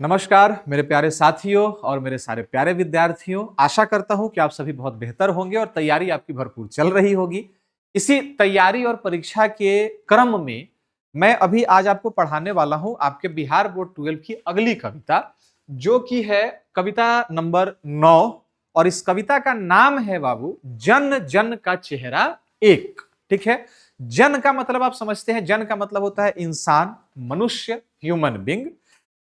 नमस्कार मेरे प्यारे साथियों और मेरे सारे प्यारे विद्यार्थियों। आशा करता हूं कि आप सभी बहुत बेहतर होंगे और तैयारी आपकी भरपूर चल रही होगी। इसी तैयारी और परीक्षा के क्रम में मैं अभी आज आपको पढ़ाने वाला हूं आपके बिहार बोर्ड 12 की अगली कविता, जो कि है कविता नंबर 9। और इस कविता का नाम है बाबू, जन जन का चेहरा एक। ठीक है, जन का मतलब आप समझते हैं, जन का मतलब होता है इंसान, मनुष्य, ह्यूमन बींग।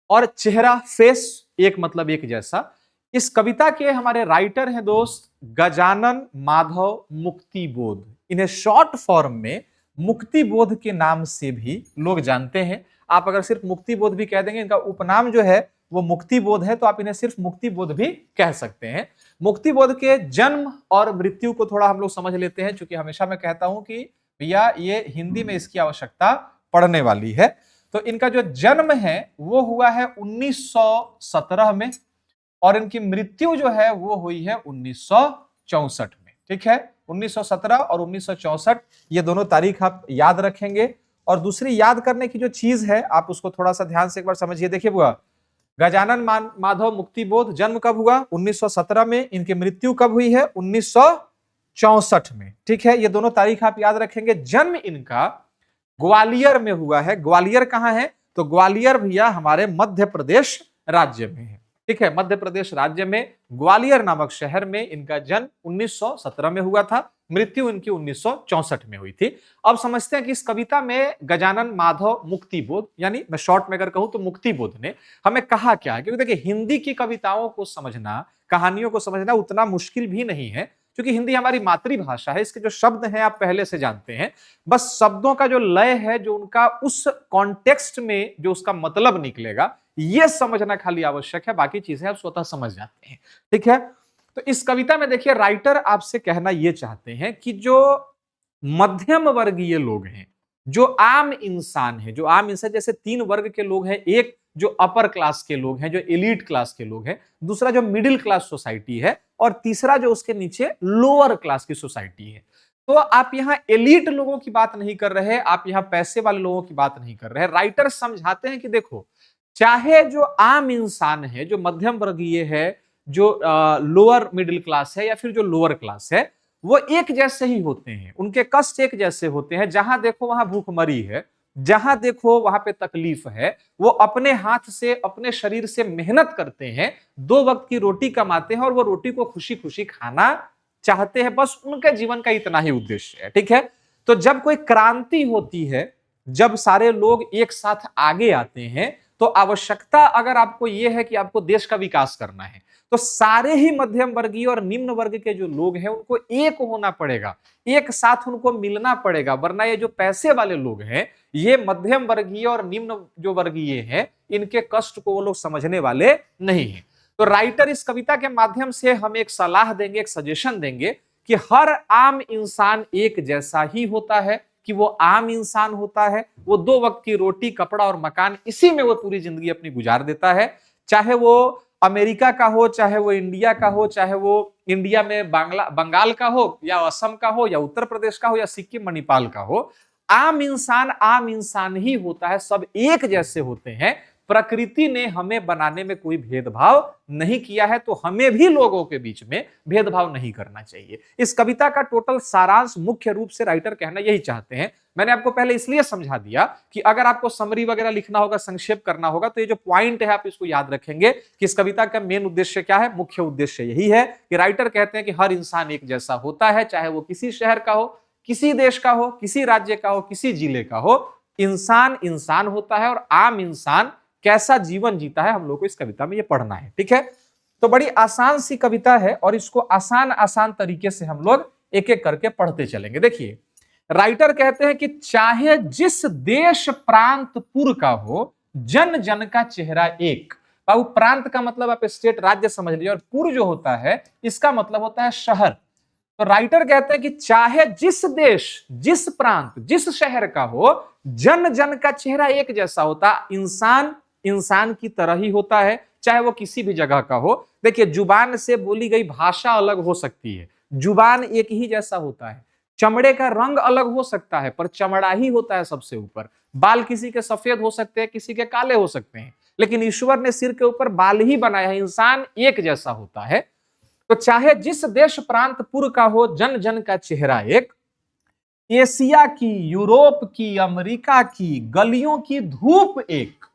और चेहरा, फेस, एक मतलब एक जैसा। इस कविता के हमारे राइटर हैं दोस्त गजानन माधव मुक्तिबोध। इन्हें शॉर्ट फॉर्म में मुक्तिबोध के नाम से भी लोग जानते हैं। आप अगर सिर्फ मुक्तिबोध भी कह देंगे, इनका उपनाम जो है वो मुक्तिबोध है, तो आप इन्हें सिर्फ मुक्तिबोध भी कह सकते हैं। मुक्तिबोध के जन्म और मृत्यु को थोड़ा हम लोग समझ लेते हैं, क्योंकि हमेशा मैं कहता हूं कि भैया ये हिंदी में इसकी आवश्यकता पड़ने वाली है। तो इनका जो जन्म है वो हुआ है 1917 में, और इनकी मृत्यु जो है वो हुई है 1964 में। ठीक है, 1917 और 1964, ये दोनों तारीख आप याद रखेंगे। और दूसरी याद करने की जो चीज है, आप उसको थोड़ा सा ध्यान से एक बार समझिए। देखिए बुआ, गजानन माधव मुक्तिबोध जन्म कब हुआ? 1917 में। इनकी मृत्यु कब हुई है? 1964 में। ठीक है, ये दोनों तारीख आप याद रखेंगे। जन्म इनका ग्वालियर में हुआ है। ग्वालियर कहां है? तो ग्वालियर भैया हमारे मध्य प्रदेश राज्य में है। ठीक है, मध्य प्रदेश राज्य में ग्वालियर नामक शहर में इनका जन्म 1917 में हुआ था। मृत्यु इनकी 1964 में हुई थी। अब समझते हैं कि इस कविता में गजानन माधव मुक्तिबोध, यानी मैं शॉर्ट में अगर कहूं तो मुक्तिबोध ने हमें कहा क्या है। क्योंकि देखिए, हिंदी की कविताओं को समझना, कहानियों को समझना उतना मुश्किल भी नहीं है, क्योंकि हिंदी हमारी मातृभाषा है। इसके जो शब्द हैं आप पहले से जानते हैं। बस शब्दों का जो लय है, जो उनका उस कॉन्टेक्स्ट में जो उसका मतलब निकलेगा, यह समझना खाली आवश्यक है। बाकी चीजें आप स्वतः समझ जाते हैं। ठीक है, तो इस कविता में देखिए, राइटर आपसे कहना यह चाहते हैं कि जो मध्यम वर्गीय लोग हैं, जो आम इंसान है, जो आम इंसान, जैसे तीन वर्ग के लोग हैं। एक जो अपर क्लास के लोग हैं, जो एलीट क्लास के लोग हैं। दूसरा जो मिडिल क्लास सोसाइटी है। और तीसरा जो उसके नीचे लोअर क्लास की सोसाइटी है। तो आप यहां एलीट लोगों की बात नहीं कर रहे, आप यहां पैसे वाले लोगों की बात नहीं कर रहे। राइटर समझाते हैं कि देखो, चाहे जो आम इंसान है, जो मध्यम वर्गीय है, जो लोअर मिडिल क्लास है, या फिर जो लोअर क्लास है, वो एक जैसे ही होते हैं। उनके कष्ट एक जैसे होते हैं। जहां देखो वहां भूखमरी है, जहां देखो वहां पे तकलीफ है। वो अपने हाथ से, अपने शरीर से मेहनत करते हैं, दो वक्त की रोटी कमाते हैं, और वो रोटी को खुशी खुशी खाना चाहते हैं। बस उनके जीवन का इतना ही उद्देश्य है। ठीक है, तो जब कोई क्रांति होती है, जब सारे लोग एक साथ आगे आते हैं, तो आवश्यकता अगर आपको यह है कि आपको देश का विकास करना है, तो सारे ही मध्यम वर्गीय और निम्न वर्ग के जो लोग हैं उनको एक होना पड़ेगा, एक साथ उनको मिलना पड़ेगा। वरना ये जो पैसे वाले लोग हैं, ये मध्यम वर्गीय और निम्न जो वर्गीय हैं, इनके कष्ट को वो लोग समझने वाले नहीं है। तो राइटर इस कविता के माध्यम से हमें एक सलाह देंगे, एक सजेशन देंगे कि हर आम इंसान एक जैसा ही होता है, कि वो आम इंसान होता है। वो दो वक्त की रोटी, कपड़ा और मकान, इसी में वो पूरी जिंदगी अपनी गुजार देता है। चाहे वो अमेरिका का हो, चाहे वो इंडिया का हो, चाहे वो इंडिया में बंगाल का हो, या असम का हो, या उत्तर प्रदेश का हो, या सिक्किम मणिपाल का हो। आम इंसान ही होता है। सब एक जैसे होते हैं। प्रकृति ने हमें बनाने में कोई भेदभाव नहीं किया है, तो हमें भी लोगों के बीच में भेदभाव नहीं करना चाहिए। इस कविता का टोटल सारांश मुख्य रूप से राइटर कहना यही चाहते हैं। मैंने आपको पहले इसलिए समझा दिया कि अगर आपको समरी वगैरह लिखना होगा, संक्षेप करना होगा, तो ये जो पॉइंट है आप इसको याद रखेंगे कि इस कविता का मेन उद्देश्य क्या है। मुख्य उद्देश्य यही है कि राइटर कहते हैं कि हर इंसान एक जैसा होता है, चाहे वो किसी शहर का हो, किसी देश का हो, किसी राज्य का हो, किसी जिले का हो। इंसान इंसान होता है, और आम इंसान कैसा जीवन जीता है, हम लोग को इस कविता में ये पढ़ना है। ठीक है, तो बड़ी आसान सी कविता है, और इसको आसान आसान तरीके से हम लोग एक एक करके पढ़ते चलेंगे। देखिए, राइटर कहते हैं कि चाहे जिस देश प्रांत पुर का हो, जन जन का चेहरा एक। बाबू, प्रांत का मतलब आप स्टेट, राज्य समझ लीजिए, और पुर जो होता है इसका मतलब होता है शहर। तो राइटर कहते हैं कि चाहे जिस देश, जिस प्रांत, जिस शहर का हो, जन जन का चेहरा एक जैसा होता। इंसान इंसान की तरह ही होता है, चाहे वो किसी भी जगह का हो। देखिए, जुबान से बोली गई भाषा अलग हो सकती है, जुबान एक ही जैसा होता है। चमड़े का रंग अलग हो सकता है, पर चमड़ा ही होता है सबसे ऊपर। बाल किसी के सफेद हो सकते हैं, किसी के काले हो सकते हैं। लेकिन ईश्वर ने सिर के ऊपर बाल ही बनाया है, इंसान एक जैसा होता है। तो चाहे जिस देश प्रांत पुर का हो, जन जन का चेहरा एक, एशिया की, यूरोप की, अमेरिका की गलियों की धूप एक।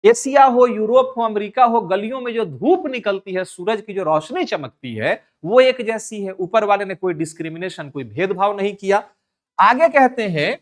एशिया हो, यूरोप हो, अमेरिका हो, गलियों में जो धूप निकलती है, सूरज की जो रोशनी चमकती है, वो एक जैसी है। ऊपर वाले ने कोई डिस्क्रिमिनेशन, कोई भेदभाव नहीं किया। आगे कहते हैं,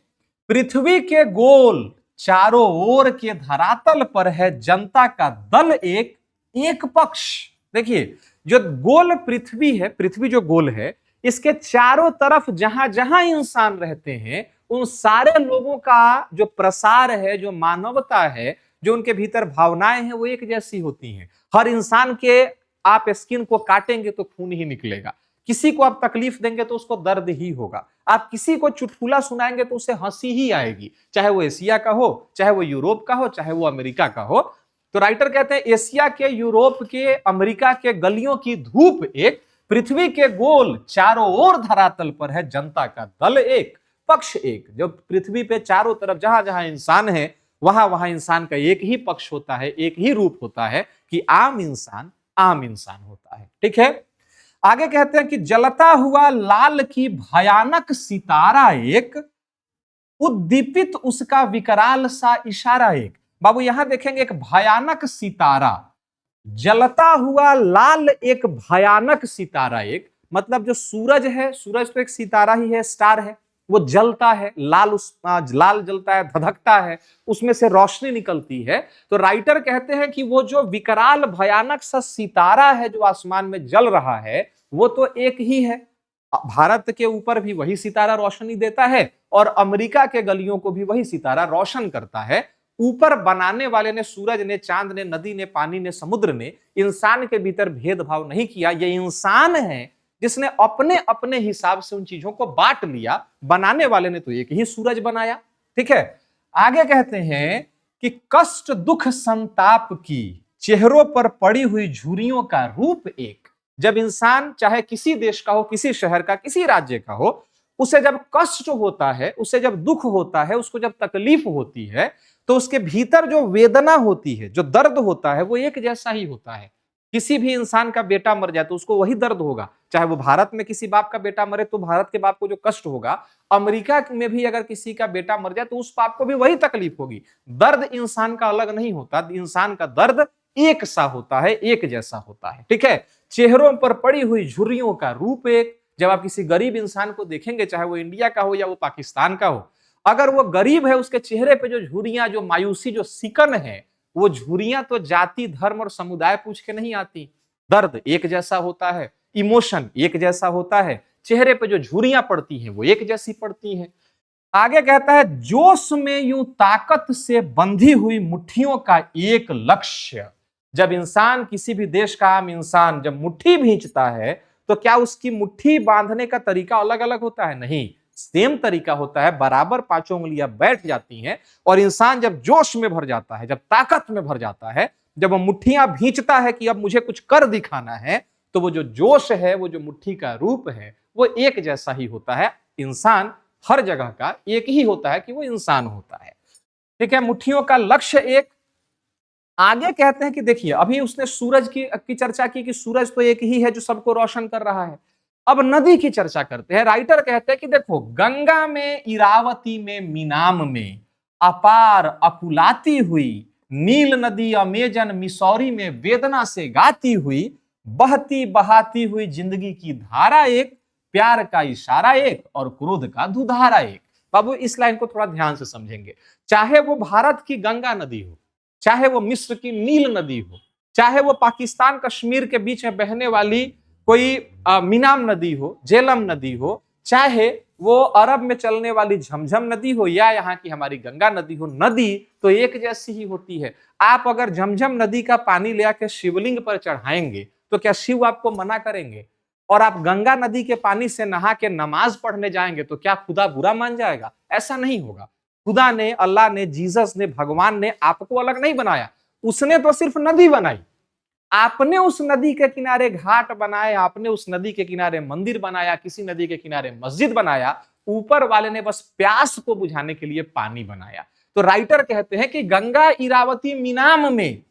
पृथ्वी के गोल चारों ओर के धरातल पर है जनता का दल एक, एक पक्ष। देखिए, जो गोल पृथ्वी है, पृथ्वी जो गोल है, इसके चारों तरफ जहां जहां इंसान रहते हैं, उन सारे लोगों का जो प्रसार है, जो मानवता है, जो उनके भीतर भावनाएं हैं, वो एक जैसी होती हैं। हर इंसान के आप स्किन को काटेंगे तो खून ही निकलेगा, किसी को आप तकलीफ देंगे तो उसको दर्द ही होगा, आप किसी को चुटकुला सुनाएंगे तो उसे हंसी ही आएगी, चाहे वो एशिया का हो, चाहे वो यूरोप का हो, चाहे वो अमेरिका का हो। तो राइटर कहते हैं, एशिया के, यूरोप के, अमेरिका के गलियों की धूप एक, पृथ्वी के गोल चारों ओर धरातल पर है जनता का दल एक, पक्ष एक। जब पृथ्वी पे चारों तरफ जहां जहां इंसान है, वहां वहां इंसान का एक ही पक्ष होता है, एक ही रूप होता है कि आम इंसान होता है। ठीक है, आगे कहते हैं कि जलता हुआ लाल की भयानक सितारा एक, उद्दीपित उसका विकराल सा इशारा एक। बाबू यहां देखेंगे, एक भयानक सितारा, जलता हुआ लाल एक भयानक सितारा एक, मतलब जो सूरज है, सूरज तो एक सितारा ही है, स्टार है, वो जलता है, लाल जलता है, धधकता है, उसमें से रोशनी निकलती है। तो राइटर कहते हैं कि वो जो विकराल भयानक सा सितारा है जो आसमान में जल रहा है, वो तो एक ही है। भारत के ऊपर भी वही सितारा रोशनी देता है और अमेरिका के गलियों को भी वही सितारा रोशन करता है। ऊपर बनाने वाले ने, सूरज ने, चांद ने, नदी ने, पानी ने, समुद्र ने इंसान के भीतर भेदभाव नहीं किया। ये इंसान है जिसने अपने अपने हिसाब से उन चीजों को बांट लिया। बनाने वाले ने तो एक ही सूरज बनाया। ठीक है, आगे कहते हैं कि कष्ट दुख संताप की चेहरों पर पड़ी हुई झुर्रियों का रूप एक। जब इंसान चाहे किसी देश का हो, किसी शहर का, किसी राज्य का हो, उसे जब कष्ट होता है, उसे जब दुख होता है, उसको जब तकलीफ होती है, तो उसके भीतर जो वेदना होती है, जो दर्द होता है, वो एक जैसा ही होता है। किसी भी इंसान का बेटा मर जाए तो उसको वही दर्द होगा। चाहे वो भारत में किसी बाप का बेटा मरे तो भारत के बाप को जो कष्ट होगा, अमेरिका में भी अगर किसी का बेटा मर जाए तो उस बाप को भी वही तकलीफ होगी। दर्द इंसान का अलग नहीं होता, इंसान का दर्द एक सा होता है, एक जैसा होता है। ठीक है, चेहरों पर पड़ी हुई झुर्रियों का रूप एक। जब आप किसी गरीब इंसान को देखेंगे, चाहे वो इंडिया का हो या वो पाकिस्तान का हो, अगर वो गरीब है, उसके चेहरे पे जो झुर्रियां, जो मायूसी, जो सिकन है, वो झुर्रियां तो जाति, धर्म और समुदाय पूछ के नहीं आती। दर्द एक जैसा होता है, इमोशन एक जैसा होता है, चेहरे पे जो झुर्रियां पड़ती हैं वो एक जैसी पड़ती हैं। आगे कहता है, जोश में यूं ताकत से बंधी हुई मुट्ठियों का एक लक्ष्य। जब इंसान, किसी भी देश का आम इंसान जब मुट्ठी भींचता है, तो क्या उसकी मुट्ठी बांधने का तरीका अलग अलग होता है? नहीं, सेम तरीका होता है, बराबर पांचों उंगलियां बैठ जाती हैं। और इंसान जब जोश में भर जाता है, जब ताकत में भर जाता है, जब वो मुट्ठियां भींचता है कि अब मुझे कुछ कर दिखाना है, तो वो जो जोश है, वो जो मुट्ठी का रूप है, वो एक जैसा ही होता है। इंसान हर जगह का एक ही होता है कि वो इंसान होता है। ठीक है, मुट्ठियों का लक्ष्य एक। आगे कहते हैं कि देखिए, अभी उसने सूरज की चर्चा की कि सूरज तो एक ही है जो सबको रोशन कर रहा है। अब नदी की चर्चा करते हैं। राइटर कहते हैं कि देखो, गंगा में, इरावती में, मीनाम में अपार अकुलाती हुई, नील नदी अमेजन मिसौरी में वेदना से गाती हुई, बहती बहाती हुई जिंदगी की धारा एक, प्यार का इशारा एक और क्रोध का दुधारा एक। बाबू इस लाइन को थोड़ा ध्यान से समझेंगे। चाहे वो भारत की गंगा नदी हो, चाहे वो मिस्र की नील नदी हो, चाहे वो पाकिस्तान कश्मीर के बीच में बहने वाली कोई मीनाम नदी हो, झेलम नदी हो, चाहे वो अरब में चलने वाली झमझम नदी हो या यहाँ की हमारी गंगा नदी हो, नदी तो एक जैसी ही होती है। आप अगर झमझम नदी का पानी ले आके शिवलिंग पर चढ़ाएंगे तो क्या शिव आपको मना करेंगे? और आप गंगा नदी के पानी से नहा के नमाज पढ़ने जाएंगे तो क्या खुदा बुरा मान जाएगा? ऐसा नहीं होगा। खुदा ने, अल्लाह ने, जीसस ने, भगवान ने आपको अलग नहीं बनाया, उसने तो सिर्फ नदी बनाई। आपने उस नदी के किनारे घाट बनाए, आपने उस नदी के किनारे मंदिर बनाया, किसी नदी के किनारे मस्जिद बनाया, ऊपर वाले ने बस प्यास को बुझाने के लिए पानी बनाया। तो राइटर कहते हैं कि गंगा, इरावती, मीनाम में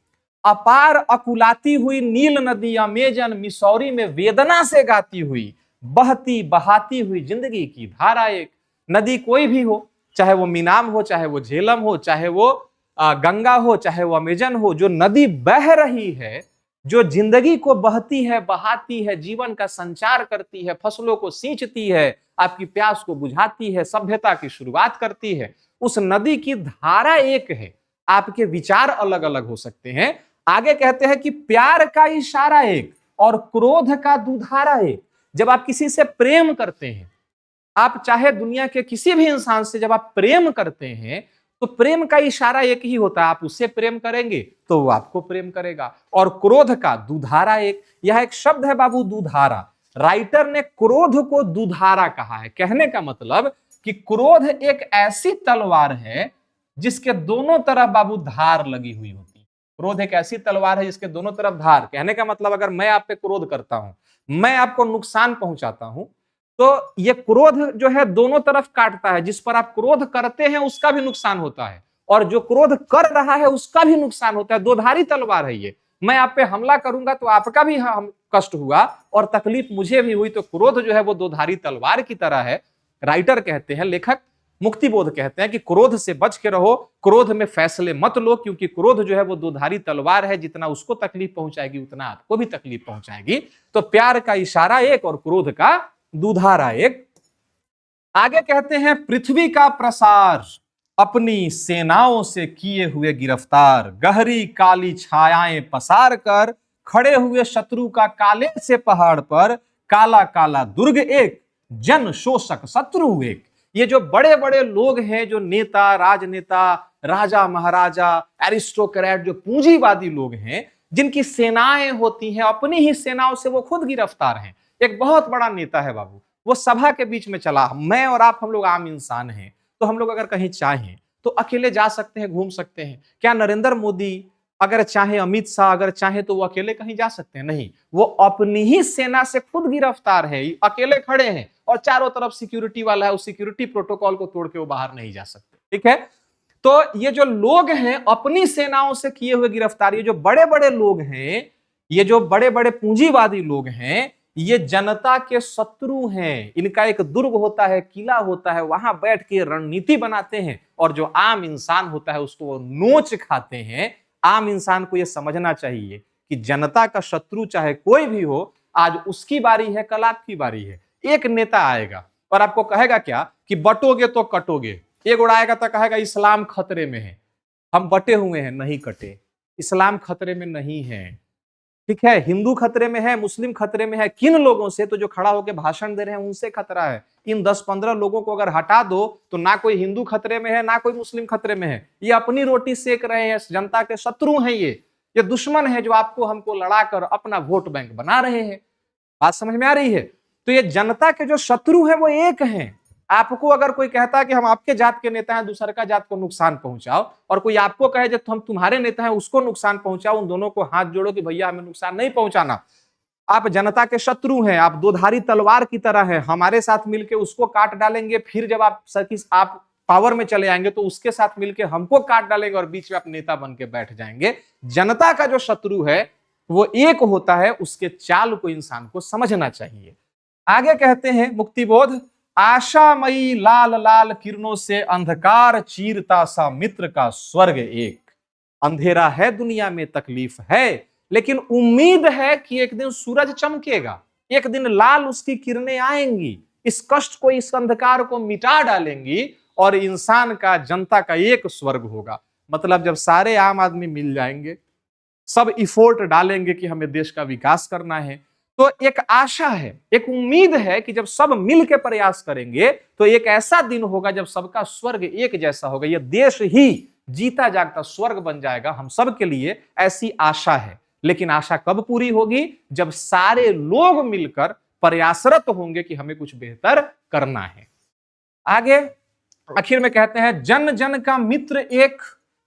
अपार अकुलाती हुई नील नदी अमेजन मिसौरी में वेदना से गाती हुई, बहती बहाती हुई जिंदगी की धारा एक। नदी कोई भी हो, चाहे वो मीनाम हो, चाहे वो झेलम हो, चाहे वो गंगा हो, चाहे वो अमेजन हो, जो नदी बह रही है, जो जिंदगी को बहती है, बहाती है, जीवन का संचार करती है, फसलों को सींचती है, आपकी प्यास को बुझाती है, सभ्यता की शुरुआत करती है, उस नदी की धारा एक है। आपके विचार अलग अलग हो सकते हैं। आगे कहते हैं कि प्यार का इशारा एक और क्रोध का दुधारा एक। जब आप किसी से प्रेम करते हैं, आप चाहे दुनिया के किसी भी इंसान से जब आप प्रेम करते हैं, तो प्रेम का इशारा एक ही होता है, आप उससे प्रेम करेंगे तो वो आपको प्रेम करेगा। और क्रोध का दुधारा एक, यह एक शब्द है बाबू, दुधारा। राइटर ने क्रोध को दुधारा कहा है। कहने का मतलब कि क्रोध एक ऐसी तलवार है जिसके दोनों तरफ बाबू धार लगी हुई होती है। क्रोध एक ऐसी तलवार है जिसके दोनों तरफ धार। कहने का मतलब अगर मैं आप पे क्रोध करता हूं, मैं आपको नुकसान पहुंचाता हूं, तो ये क्रोध जो है दोनों तरफ काटता है। जिस पर आप क्रोध करते हैं उसका भी नुकसान होता है, और जो क्रोध कर रहा है उसका भी नुकसान होता है। दो धारी तलवार है ये। मैं आप पे हमला करूंगा तो आपका भी कष्ट हुआ और तकलीफ मुझे भी हुई। तो क्रोध जो है वो दो धारी तलवार की तरह है। राइटर कहते हैं, लेखक मुक्तिबोध कहते हैं कि क्रोध से बच के रहो, क्रोध में फैसले मत लो, क्योंकि क्रोध जो है वो दो धारी तलवार है, जितना उसको तकलीफ पहुंचाएगी उतना आपको भी तकलीफ पहुंचाएगी। तो प्यार का इशारा एक और क्रोध का दुधारा एक। आगे कहते हैं, पृथ्वी का प्रसार अपनी सेनाओं से किए हुए गिरफ्तार, गहरी काली छायाएं पसार कर खड़े हुए शत्रु का काले से पहाड़ पर, काला काला दुर्ग एक, जन शोषक शत्रु एक। ये जो बड़े बड़े लोग हैं, जो नेता, राजनेता, राजा महाराजा, एरिस्टोक्रेट, जो पूंजीवादी लोग हैं, जिनकी सेनाएं होती हैं, अपनी ही सेनाओं से वो खुद गिरफ्तार हैं। एक बहुत बड़ा नेता है बाबू, वो सभा के बीच में चला। मैं और आप, हम लोग आम इंसान हैं, तो हम लोग अगर कहीं चाहें तो अकेले जा सकते हैं, घूम सकते हैं। क्या नरेंद्र मोदी अगर चाहे, अमित शाह अगर चाहे तो वो अकेले कहीं जा सकते हैं? नहीं, वो अपनी ही सेना से खुद गिरफ्तार है, अकेले खड़े हैं और चारों तरफ सिक्योरिटी वाला है। उस सिक्योरिटी प्रोटोकॉल को तोड़ के वो बाहर नहीं जा सकते। ठीक है, तो ये जो लोग हैं अपनी सेनाओं से किए हुए गिरफ्तार, ये जो बड़े बड़े लोग हैं, ये जो बड़े बड़े पूंजीवादी लोग हैं, ये जनता के शत्रु हैं। इनका एक दुर्ग होता है, किला होता है, वहां बैठ के रणनीति बनाते हैं, और जो आम इंसान होता है उसको वो नोच खाते हैं। आम इंसान को यह समझना चाहिए कि जनता का शत्रु चाहे कोई भी हो, आज उसकी बारी है, कल आपकी बारी है। एक नेता आएगा और आपको कहेगा क्या कि बटोगे तो कटोगे। एक उड़ाएगा तो कहेगा इस्लाम खतरे में है। हम बटे हुए हैं, नहीं कटे। इस्लाम खतरे में नहीं है, ठीक है। हिंदू खतरे में है, मुस्लिम खतरे में है। किन लोगों से? तो जो खड़ा होकर भाषण दे रहे हैं उनसे खतरा है। इन 10-15 लोगों को अगर हटा दो तो ना कोई हिंदू खतरे में है, ना कोई मुस्लिम खतरे में है। ये अपनी रोटी सेक रहे हैं, जनता के शत्रु हैं। ये दुश्मन है जो आपको हमको लड़ाकर अपना वोट बैंक बना रहे हैं। बात समझ में आ रही है? तो ये जनता के जो शत्रु हैं वो एक हैं। आपको अगर कोई कहता है कि हम आपके जात के नेता हैं, दूसरे का जात को नुकसान पहुंचाओ, और कोई आपको कहे जब हम तुम्हारे नेता हैं उसको नुकसान पहुंचाओ, उन दोनों को हाथ जोड़ो कि भैया हमें नुकसान नहीं पहुंचाना। आप जनता के शत्रु हैं, आप दोधारी तलवार की तरह हैं। हमारे साथ मिलकर उसको काट डालेंगे, फिर जब आप पावर में चले आएंगे तो उसके साथ मिलकर हमको काट डालेंगे और बीच में आप नेता बन के बैठ जाएंगे। जनता का जो शत्रु है वो एक होता है, उसके चाल को इंसान को समझना चाहिए। आगे कहते हैं मुक्तिबोध, आशामयी लाल लाल किरणों से अंधकार चीरता सा मित्र का स्वर्ग एक। अंधेरा है दुनिया में, तकलीफ है, लेकिन उम्मीद है कि एक दिन सूरज चमकेगा, एक दिन लाल उसकी किरणें आएंगी, इस कष्ट को, इस अंधकार को मिटा डालेंगी और इंसान का, जनता का एक स्वर्ग होगा। मतलब जब सारे आम आदमी मिल जाएंगे, सब इफोर्ट डालेंगे कि हमें देश का विकास करना है, तो एक आशा है, एक उम्मीद है कि जब सब मिल के प्रयास करेंगे तो एक ऐसा दिन होगा जब सबका स्वर्ग एक जैसा होगा। यह देश ही जीता जागता स्वर्ग बन जाएगा हम सब के लिए, ऐसी आशा है। लेकिन आशा कब पूरी होगी? जब सारे लोग मिलकर प्रयासरत होंगे कि हमें कुछ बेहतर करना है। आगे आखिर में कहते हैं, जन जन का मित्र एक,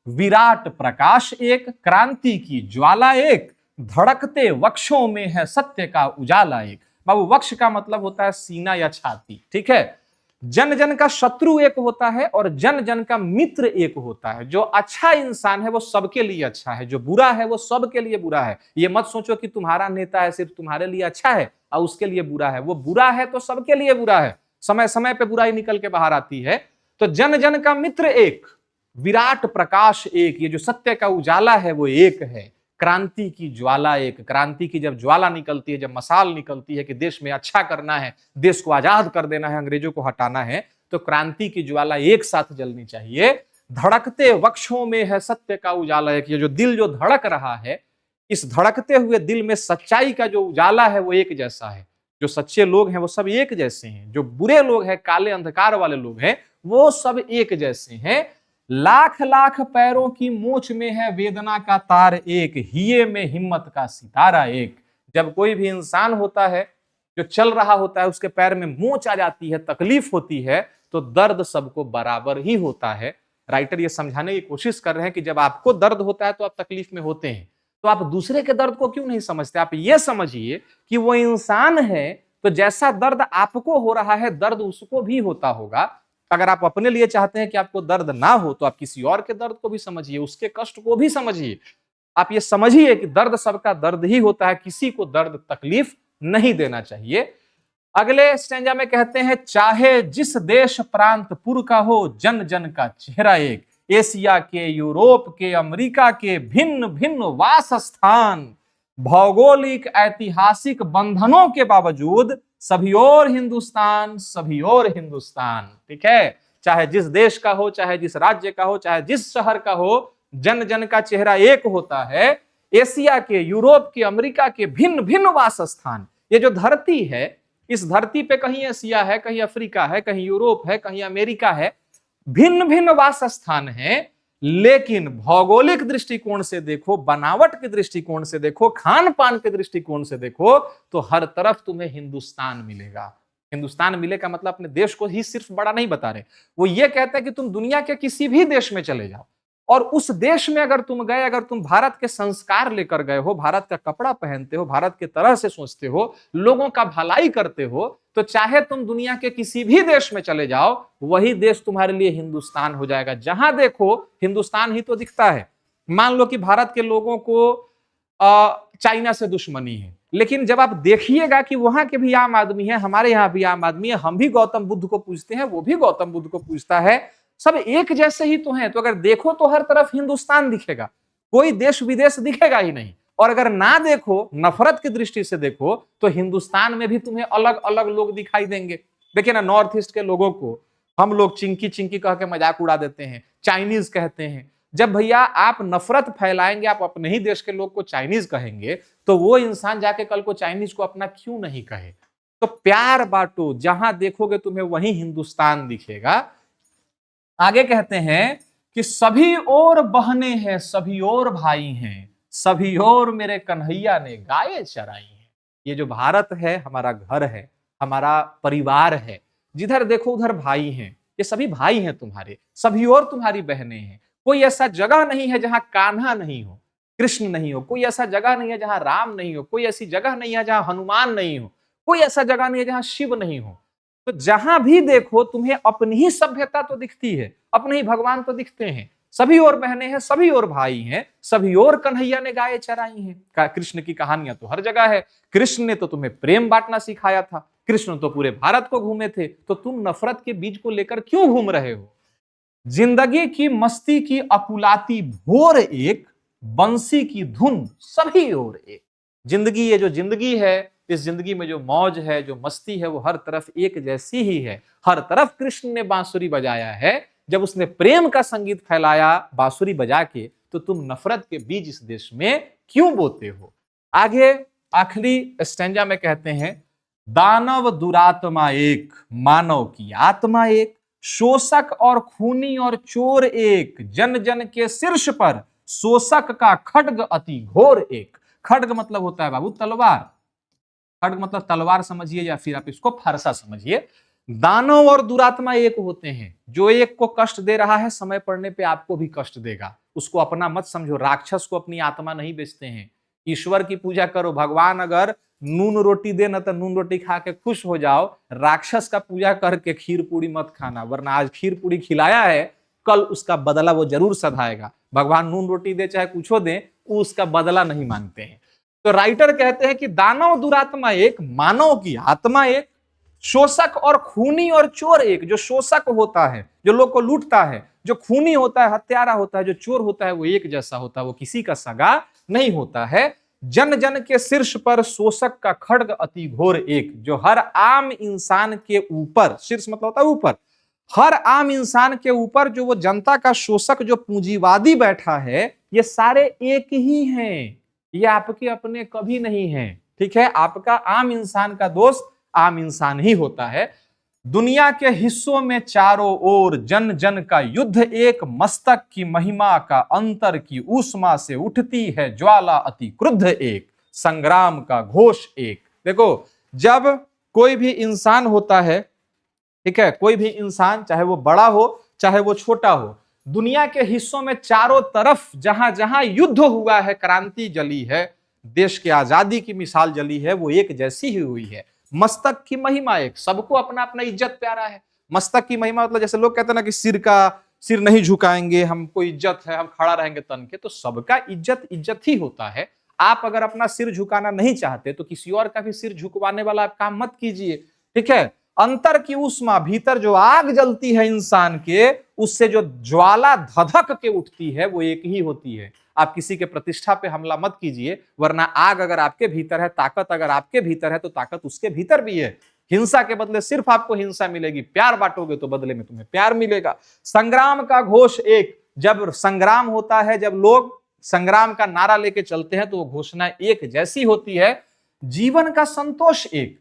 विराट प्रकाश एक, क्रांति की ज्वाला एक, धड़कते वक्षों में है सत्य का उजाला एक। बाबू वक्ष का मतलब होता है सीना या छाती, ठीक है। जन जन का शत्रु एक होता है और जन जन का मित्र एक होता है। जो अच्छा इंसान है वो सबके लिए अच्छा है, जो बुरा है वो सबके लिए बुरा है। ये मत सोचो कि तुम्हारा नेता है सिर्फ तुम्हारे लिए अच्छा है और उसके लिए बुरा है। वो बुरा है तो सबके लिए बुरा है, समय समय पे बुराई निकल के बाहर आती है। तो जन जन का मित्र एक, विराट प्रकाश एक, ये जो सत्य का उजाला है वो एक है। क्रांति की ज्वाला एक, क्रांति की जब ज्वाला निकलती है, जब मसाल निकलती है कि देश में अच्छा करना है, देश को आजाद कर देना है, अंग्रेजों को हटाना है, तो क्रांति की ज्वाला एक साथ जलनी चाहिए। धड़कते वक्षों में है सत्य का उजाला एक, ये जो दिल जो धड़क रहा है, इस धड़कते हुए दिल में सच्चाई का जो उजाला है वो एक जैसा है। जो सच्चे लोग हैं वो सब एक जैसे हैं, जो बुरे लोग हैं, काले अंधकार वाले लोग हैं, वो सब एक जैसे हैं। लाख लाख पैरों की मोच में है वेदना का तार एक, हिये में हिम्मत का सितारा एक। जब कोई भी इंसान होता है जो चल रहा होता है, उसके पैर में मोच आ जाती है, तकलीफ होती है, तो दर्द सबको बराबर ही होता है। राइटर ये समझाने की कोशिश कर रहे हैं कि जब आपको दर्द होता है तो आप तकलीफ में होते हैं, तो आप दूसरे के दर्द को क्यों नहीं समझते। आप ये समझिए कि वो इंसान है, तो जैसा दर्द आपको हो रहा है दर्द उसको भी होता होगा। अगर आप अपने लिए चाहते हैं कि आपको दर्द ना हो, तो आप किसी और के दर्द को भी समझिए, उसके कष्ट को भी समझिए। आप ये समझिए कि दर्द सबका दर्द ही होता है, किसी को दर्द तकलीफ नहीं देना चाहिए। अगले स्टेंजा में कहते हैं, चाहे जिस देश प्रांत पुर का हो, जन जन का चेहरा एक। एशिया के, यूरोप के, अमेरिका के भिन्न भिन्न वास स्थान, भौगोलिक ऐतिहासिक बंधनों के बावजूद सभी और हिंदुस्तान, सभी और हिंदुस्तान। ठीक है, चाहे जिस देश का हो, चाहे जिस राज्य का हो, चाहे जिस शहर का हो, जन जन का चेहरा एक होता है। एशिया के, यूरोप के, अमेरिका के भिन्न भिन्न वास स्थान, ये जो धरती है, इस धरती पे कहीं एशिया है, कहीं अफ्रीका है, कहीं यूरोप है, कहीं अमेरिका है, भिन्न भिन्न वास स्थान है। लेकिन भौगोलिक दृष्टिकोण से देखो, बनावट के दृष्टिकोण से देखो, खान पान के दृष्टिकोण से देखो, तो हर तरफ तुम्हें हिंदुस्तान मिलेगा। हिंदुस्तान मिलेगा मतलब अपने देश को ही सिर्फ बड़ा नहीं बता रहे, वो ये कहते हैं कि तुम दुनिया के किसी भी देश में चले जाओ और उस देश में अगर तुम गए, अगर तुम भारत के संस्कार लेकर गए हो, भारत का कपड़ा पहनते हो, भारत के तरह से सोचते हो, लोगों का भलाई करते हो, तो चाहे तुम दुनिया के किसी भी देश में चले जाओ, वही देश तुम्हारे लिए हिंदुस्तान हो जाएगा। जहां देखो हिंदुस्तान ही तो दिखता है। मान लो कि भारत के लोगों को चाइना से दुश्मनी है, लेकिन जब आप देखिएगा कि वहां के भी आम आदमी है, हमारे यहाँ भी आम आदमी है, हम भी गौतम बुद्ध को पूजते हैं, वो भी गौतम बुद्ध को पूजता है, सब एक जैसे ही तो हैं। तो अगर देखो तो हर तरफ हिंदुस्तान दिखेगा, कोई देश विदेश दिखेगा ही नहीं। और अगर ना देखो, नफरत की दृष्टि से देखो, तो हिंदुस्तान में भी तुम्हें अलग अलग लोग दिखाई देंगे। देखिए ना, नॉर्थ ईस्ट के लोगों को हम लोग चिंकी चिंकी कह के मजाक उड़ा देते हैं, चाइनीज कहते हैं। जब भैया आप नफरत फैलाएंगे, आप अपने ही देश के लोग को चाइनीज कहेंगे, तो वो इंसान जाके कल को चाइनीज को अपना क्यों नहीं कहे। तो प्यार बांटो, जहां देखोगे तुम्हें वहीं हिंदुस्तान दिखेगा। आगे कहते हैं कि सभी और बहने हैं, सभी और भाई हैं, सभी और मेरे कन्हैया ने गाय चराई हैं। ये जो भारत है हमारा घर है, हमारा परिवार है, जिधर देखो उधर भाई हैं, ये सभी भाई हैं तुम्हारे, सभी और तुम्हारी बहनें हैं। कोई ऐसा जगह नहीं है जहां कान्हा नहीं हो, कृष्ण नहीं हो, कोई ऐसा जगह नहीं है जहां राम नहीं हो, कोई ऐसी जगह नहीं है जहां हनुमान नहीं हो, कोई ऐसा जगह नहीं है जहां शिव नहीं हो। तो जहां भी देखो तुम्हें अपनी ही सभ्यता तो दिखती है, अपने ही भगवान तो दिखते हैं। सभी और बहनें हैं, सभी और भाई हैं, सभी और कन्हैया ने गाय चराई हैं। कृष्ण की कहानियां तो हर जगह है। कृष्ण ने तो तुम्हें प्रेम बांटना सिखाया था, कृष्ण तो पूरे भारत को घूमे थे, तो तुम नफरत के बीज को लेकर क्यों घूम रहे हो। जिंदगी की मस्ती की अकुलाती भोर एक, बंसी की धुन सभी और एक। जिंदगी, ये जो जिंदगी है, इस जिंदगी में जो मौज है, जो मस्ती है, वो हर तरफ एक जैसी ही है। हर तरफ कृष्ण ने बांसुरी बजाया है। जब उसने प्रेम का संगीत फैलाया बांसुरी बजा के, तो तुम नफरत के बीज इस देश में क्यों बोते हो। आगे आखिरी स्टैंजा में कहते हैं, दानव दुरात्मा एक, मानव की आत्मा एक, शोषक और खूनी और चोर एक, जन जन के शीर्ष पर शोषक का खड्ग अति घोर एक। खड्ग मतलब होता है बाबू तलवार, खड्ग मतलब तलवार समझिए, या फिर आप इसको फरसा समझिए। दानव और दुरात्मा एक होते हैं, जो एक को कष्ट दे रहा है समय पड़ने पे आपको भी कष्ट देगा, उसको अपना मत समझो। राक्षस को अपनी आत्मा नहीं बेचते हैं, ईश्वर की पूजा करो, भगवान अगर नून रोटी दे ना तो नून रोटी खा के खुश हो जाओ, राक्षस का पूजा करके खीर पूरी मत खाना, वरना आज खीर पूरी खिलाया है, कल उसका बदला वो जरूर सधाएगा। भगवान नून रोटी दे चाहे कुछ दे, वो उसका बदला नहीं मांगते हैं। तो राइटर कहते हैं कि दानव दुरात्मा एक, मानव की आत्मा एक, शोषक और खूनी और चोर एक। जो शोषक होता है, जो लोग को लूटता है, जो खूनी होता है, हत्यारा होता है, जो चोर होता है, वो एक जैसा होता है, वो किसी का सगा नहीं होता है। जन जन के शीर्ष पर शोषक का खड्ग अति घोर एक, जो हर आम इंसान के ऊपर, शीर्ष मतलब होता है ऊपर, हर आम इंसान के ऊपर जो वो जनता का शोषक, जो पूंजीवादी बैठा है, ये सारे एक ही हैं, ये आपके अपने कभी नहीं हैं। ठीक है, आपका आम इंसान का दोस्त आम इंसान ही होता है। दुनिया के हिस्सों में चारों ओर जन जन का युद्ध एक, मस्तक की महिमा का अंतर की ऊष्मा से उठती है ज्वाला अति क्रुद्ध एक, संग्राम का घोष एक। देखो, जब कोई भी इंसान होता है, ठीक है, कोई भी इंसान, चाहे वो बड़ा हो चाहे वो छोटा हो, दुनिया के हिस्सों में चारों तरफ जहां जहां युद्ध हुआ है, क्रांति जली है, देश की आजादी की मिसाल जली है, वो एक जैसी ही हुई है। मस्तक की महिमा एक, सबको अपना अपना इज्जत प्यारा है। मस्तक की महिमा मतलब जैसे लोग कहते हैं ना कि सिर नहीं झुकाएंगे, हमको इज्जत है, हम खड़ा रहेंगे तन के, तो सबका इज्जत इज्जत ही होता है। आप अगर अपना सिर झुकाना नहीं चाहते तो किसी और का भी सिर झुकवाने वाला आप काम मत कीजिए। ठीक है, अंतर की ऊष्मा, भीतर जो आग जलती है इंसान के, उससे जो ज्वाला धधक के उठती है, वो एक ही होती है। आप किसी के प्रतिष्ठा पे हमला मत कीजिए, वरना आग अगर आपके भीतर है, ताकत अगर आपके भीतर है, तो ताकत उसके भीतर भी है। हिंसा के बदले सिर्फ आपको हिंसा मिलेगी, प्यार बांटोगे तो बदले में तुम्हें प्यार मिलेगा। संग्राम का घोष एक, जब संग्राम होता है, जब लोग संग्राम का नारा लेके चलते हैं, तो वो घोषणा एक जैसी होती है। जीवन का संतोष एक,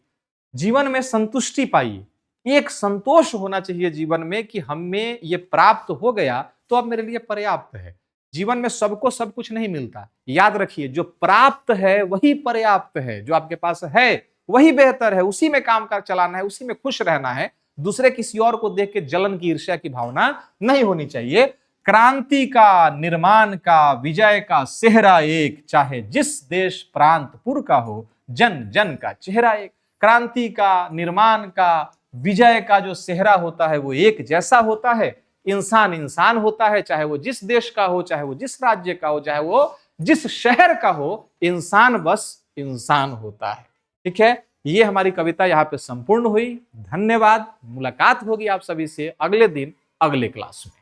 जीवन में संतुष्टि पाइए। एक संतोष होना चाहिए जीवन में कि हमें ये प्राप्त हो गया तो अब मेरे लिए पर्याप्त है। जीवन में सबको सब कुछ नहीं मिलता, याद रखिए, जो प्राप्त है वही पर्याप्त है, जो आपके पास है वही बेहतर है, उसी में काम कर चलाना है, उसी में खुश रहना है। दूसरे किसी और को देख के जलन की, ईर्ष्या की भावना नहीं होनी चाहिए। क्रांति का, निर्माण का, विजय का सेहरा एक, चाहे जिस देश प्रांत पुर का हो, जन जन का चेहरा एक। क्रांति का, निर्माण का, विजय का जो सेहरा होता है वो एक जैसा होता है। इंसान इंसान होता है, चाहे वो जिस देश का हो, चाहे वो जिस राज्य का हो, चाहे वो जिस शहर का हो, इंसान बस इंसान होता है। ठीक है, ये हमारी कविता यहाँ पे संपूर्ण हुई। धन्यवाद। मुलाकात होगी आप सभी से अगले दिन, अगले क्लास में।